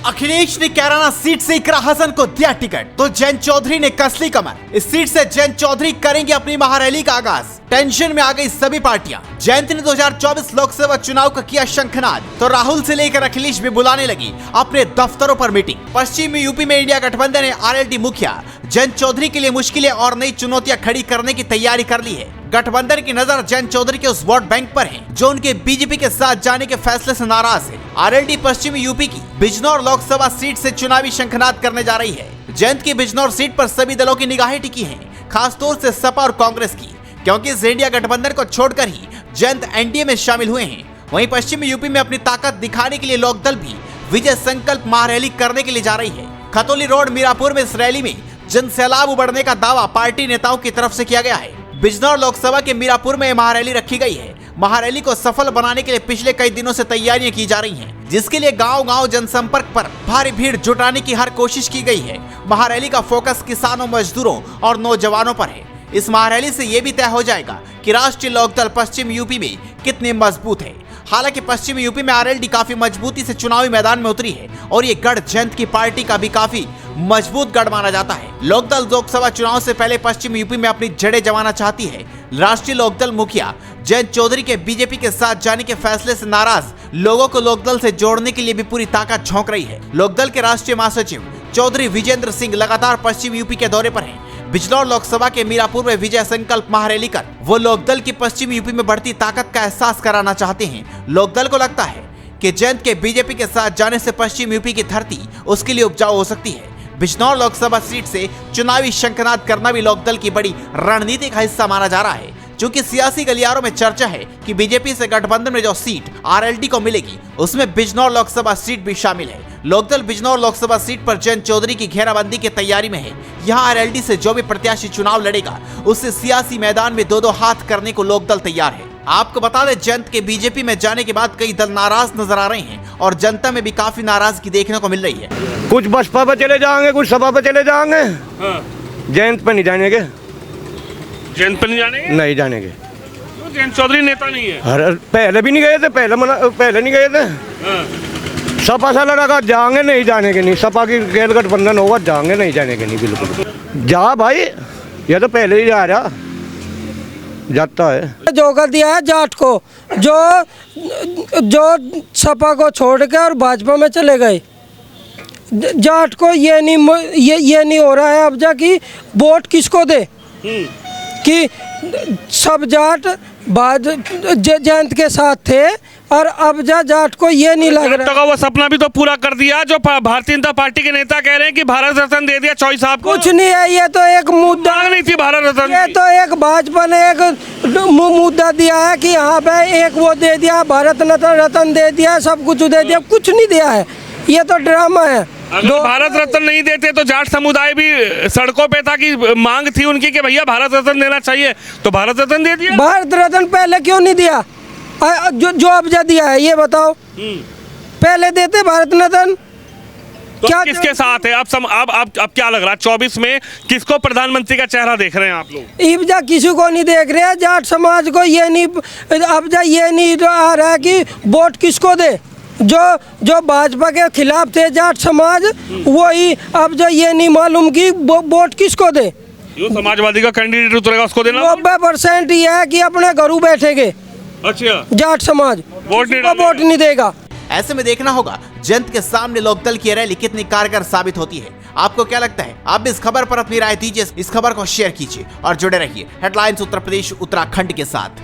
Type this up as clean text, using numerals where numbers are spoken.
अखिलेश ने कैराना सीट से इकरा हसन को दिया टिकट तो जयंत चौधरी ने कसली कमर। इस सीट से जयंत चौधरी करेंगे अपनी महारैली का आगाज। टेंशन में आ गई सभी पार्टियां। जयंत ने 2024 लोकसभा चुनाव का किया शंखनाद तो राहुल से लेकर अखिलेश भी बुलाने लगी अपने दफ्तरों पर मीटिंग। पश्चिमी यूपी में इंडिया गठबंधन ने आरएलडी मुखिया जयंत चौधरी के लिए मुश्किलें और नई चुनौतियां खड़ी करने की तैयारी कर ली है। गठबंधन की नजर जयंत चौधरी के उस वोट बैंक पर है जो उनके बीजेपी के साथ जाने के फैसले से नाराज है। आरएलडी पश्चिमी यूपी की बिजनौर लोकसभा सीट से चुनावी शंखनाद करने जा रही है। जयंत की बिजनौर सीट पर सभी दलों की निगाहें टिकी हैं, खासतौर से सपा और कांग्रेस की, क्योंकि इस इंडिया गठबंधन को छोड़कर ही जयंत एनडीए में शामिल हुए हैं। वहीं पश्चिमी यूपी में अपनी ताकत दिखाने के लिए लोकदल भी विजय संकल्प महारैली करने के लिए जा रही है। खतौली रोड मीरापुर में इस रैली में जन सैलाब उमड़ने का दावा पार्टी नेताओं की तरफ से किया गया है। बिजनौर लोकसभा के मीरापुर में महारैली रखी गई है। महारैली को सफल बनाने के लिए पिछले कई दिनों से तैयारियां की जा रही हैं, जिसके लिए गांव-गांव जनसंपर्क पर भारी भीड़ जुटाने की हर कोशिश की गई है। महारैली का फोकस किसानों, मजदूरों और नौजवानों पर है। इस महारैली से ये भी तय हो जाएगा कि राष्ट्रीय लोकदल पश्चिम यूपी में कितने मजबूत है। हालांकि पश्चिम यूपी में आरएलडी काफी मजबूती से चुनावी मैदान में उतरी है और ये गढ़ जयंत की पार्टी का भी काफी मजबूत गढ़ माना जाता है। लोकदल लोकसभा चुनाव से पहले पश्चिम यूपी में अपनी जड़ें जमाना चाहती है। राष्ट्रीय लोकदल मुखिया जयंत चौधरी के बीजेपी के साथ जाने के फैसले से नाराज लोगों को लोकदल से जोड़ने के लिए भी पूरी ताकत झोंक रही है। लोकदल के राष्ट्रीय महासचिव चौधरी विजेंद्र सिंह लगातार पश्चिम यूपी के दौरे पर हैं। बिजनौर लोकसभा के मीरापुर में विजय संकल्प महारैली कर वो लोकदल की पश्चिम यूपी में बढ़ती ताकत का एहसास कराना चाहते हैं। लोकदल को लगता है कि जयंत के बीजेपी के साथ जाने से पश्चिम यूपी की धरती उसके लिए उपजाऊ हो सकती है। बिजनौर लोकसभा सीट से चुनावी शंखनाद करना भी लोकदल की बड़ी रणनीति का हिस्सा माना जा रहा है। चूंकि सियासी गलियारों में चर्चा है कि बीजेपी से गठबंधन में जो सीट आरएलडी को मिलेगी उसमें बिजनौर लोकसभा सीट भी शामिल है। लोकदल बिजनौर लोकसभा सीट पर जयंत चौधरी की घेराबंदी की तैयारी में है। यहां आरएलडी से जो भी प्रत्याशी चुनाव लड़ेगा उससे सियासी मैदान में दो हाथ करने को लोकदल तैयार है। आपको बता दें, जयंत के बीजेपी में जाने के बाद कई दल नाराज नजर आ रहे हैं और जनता में भी काफी नाराजगी देखने को मिल रही है। कुछ बसपा पे चले जाएंगे, कुछ सपा पे चले जाएंगे। जयंत पे नहीं जानेंगे। जयंत पे नहीं जानेंगे? नहीं जानेंगे। तो जयंत चौधरी नेता नहीं है? अरे पहले भी नहीं गए थे, पहले नहीं गए थे। सपा से लड़ागा जाएंगे, नहीं जानेंगे नहीं। सपा की गैर गठबंधन होगा, जाएंगे नहीं जानेंगे नहीं। बिल्कुल जा भाई, ये तो पहले ही जा रहा जाता है। जो कर दिया है जाट को, जो सपा को छोड़ के और भाजपा में चले गए। जाट को ये नहीं हो रहा है अब जा कि वोट किसको दे, कि सब जाट जयंत के साथ थे और अब जाट को ये नहीं लग रहा। तो वो सपना भी तो पूरा कर दिया जो भारतीय जनता पार्टी के नेता कह रहे हैं कि भारत रत्न दे दिया चौधरी साहब को। कुछ नहीं है, ये तो एक मुद्दा नहीं थी भारत रत्न। ये तो एक भाजपा ने एक मुद्दा दिया है कि यहाँ पे एक वो दे दिया, भारत रत्न दे दिया, सब कुछ दे दिया। कुछ नहीं दिया है, ये तो ड्रामा है। अगर भारत रत्न नहीं देते तो जाट समुदाय भी सड़कों पे था कि मांग थी उनकी कि भैया भारत रत्न देना चाहिए, तो भारत रत्न दे दिया। भारत रत्न पहले क्यों नहीं दिया जो अब दिया है, ये बताओ। पहले देते भारत रत्न। तो क्या किसके साथ है अब क्या लग रहा है 24 में किसको प्रधानमंत्री का चेहरा देख रहे हैं आप लोग? इब्जा किसी को नहीं देख रहे हैं। जाट समाज को ये नहीं ये नहीं आ रहा है कि वोट किसको दे। जो भाजपा के खिलाफ थे जाट समाज, वही अब जो ये नहीं मालूम कि वोट किसको दे। जो समाजवादी का कैंडिडेट उतरेगा उसको देना। 90% ये है कि अपने घरों बैठेंगे। अच्छा, जाट समाज वोट नहीं देगा। ऐसे में देखना होगा जयंत के सामने लोकदल की रैली कितनी कारगर साबित होती है। आपको क्या लगता है? आप भी इस खबर पर अपनी राय दीजिए। इस खबर को शेयर कीजिए और जुड़े रहिए हेडलाइंस उत्तर प्रदेश उत्तराखंड के साथ।